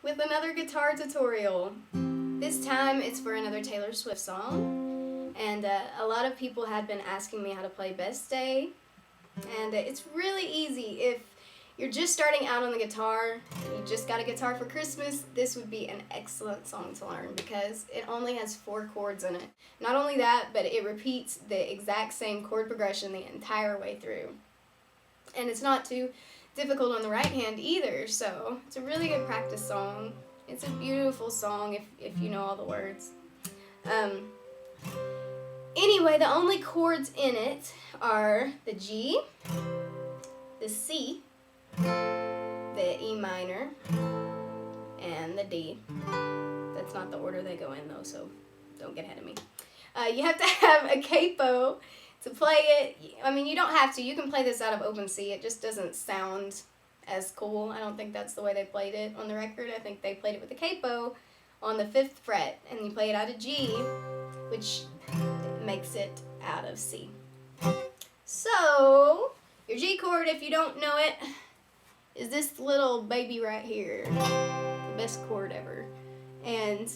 with another guitar tutorial. This time it's for another Taylor Swift song, and a lot of people had been asking me how to play Best Day, and it's really easy. If you're just starting out on the guitar, you just got a guitar for Christmas, this would be an excellent song to learn because it only has 4 chords in it. Not only that, but it repeats the exact same chord progression the entire way through. And it's not too difficult on the right hand either, so it's a really good practice song. It's a beautiful song if you know all the words. Anyway, the only chords in it are the G, the C, the E minor, and the D. That's not the order they go in though, so don't get ahead of me. You have to have a capo to play it. I mean, you don't have to. You can play this out of open C. It just doesn't sound as cool. I don't think that's the way they played it on the record. I think they played it with the capo on the 5th fret, and you play it out of G, which makes it out of C. So, your G chord, if you don't know it, is this little baby right here. The best chord ever. And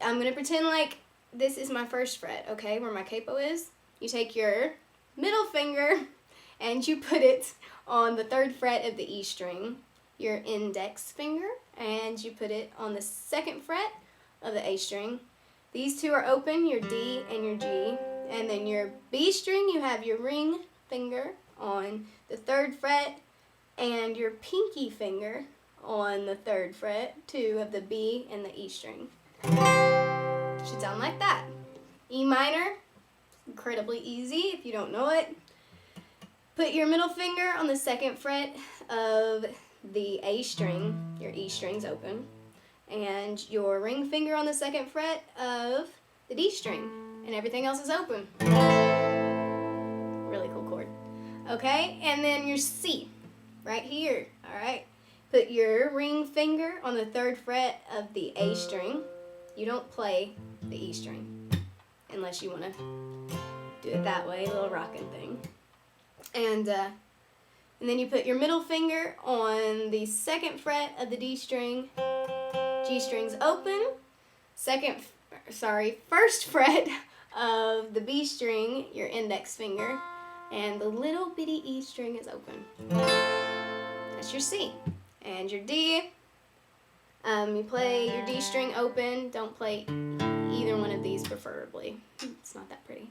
I'm going to pretend like this is my 1st fret, okay, where my capo is. You take your middle finger and you put it on the 3rd fret of the E string, your index finger, and you put it on the 2nd fret of the A string. These two are open, your D and your G, and then your B string, you have your ring finger on the 3rd fret and your pinky finger on the 3rd fret, 2 of the B and the E string. Should sound like that. E minor, incredibly easy if you don't know it. Put your middle finger on the 2nd fret of the A string, your E string's open, and your ring finger on the 2nd fret of the D string, and everything else is open. Really cool chord. Okay, and then your C, right here, alright? Put your ring finger on the 3rd fret of the A string. You don't play the E string, unless you want to do it that way, a little rockin' thing. And then you put your middle finger on the 2nd fret of the D string. G string's open. 1st fret of the B string, your index finger, and the little bitty E string is open. That's your C. And your D, you play your D string open. Don't play either one of these preferably. It's not that pretty.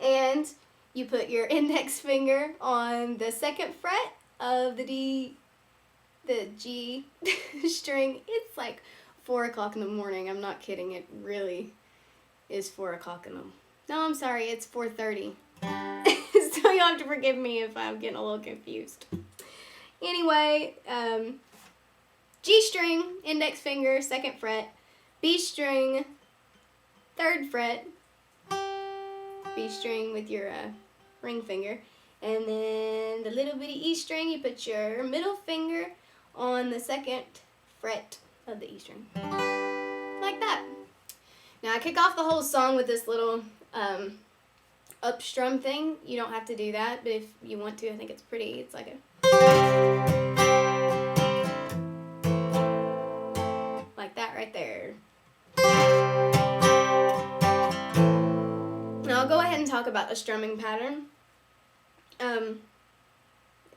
And you put your index finger on the 2nd fret of the G string. It's like 4 o'clock in the morning. I'm not kidding. It really is 4 o'clock in the... No, I'm sorry. It's 4:30. So you'll have to forgive me if I'm getting a little confused. Anyway, G string, index finger, 2nd fret. B string, 3rd fret. B string with your ring finger, and then the little bitty E string, you put your middle finger on the 2nd fret of the E string, like that. Now I kick off the whole song with this little up strum thing. You don't have to do that, but if you want to, I think it's pretty. It's like a like that right there. I'll go ahead and talk about a strumming pattern.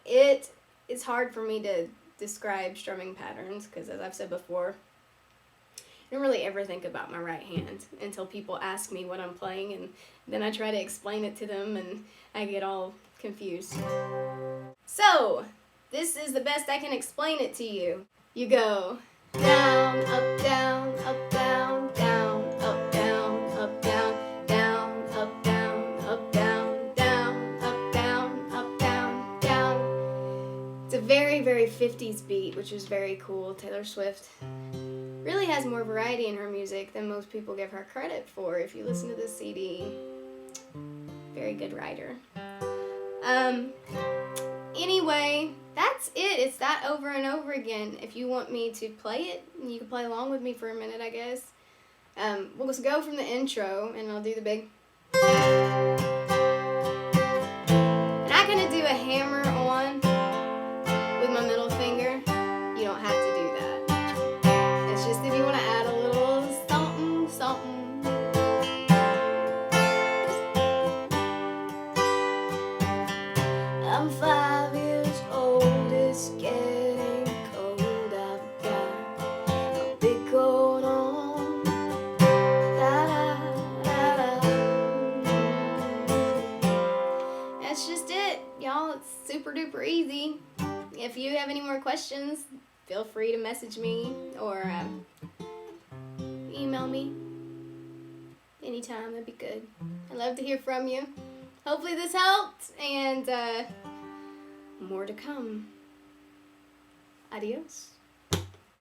It is hard for me to describe strumming patterns because, as I've said before, I don't really ever think about my right hand until people ask me what I'm playing, and then I try to explain it to them and I get all confused. So, this is the best I can explain it to you. You go down, up, down, up, down, down, up, down, up, down. Very, very 50s beat, which is very cool. Taylor Swift really has more variety in her music than most people give her credit for. If you listen to this CD, very good writer. Anyway, that's it. It's that over and over again. If you want me to play it, you can play along with me for a minute, I guess. We'll just go from the intro, and I'll do the big. And I'm gonna do a hammer on with my middle finger. You don't have to do that. 5 years old, it's getting cold. I've got a big coat on. That's just it, y'all. It's super duper easy. If you have any more questions, feel free to message me or email me anytime. That'd be good. I'd love to hear from you. Hopefully this helped, and more to come. Adios.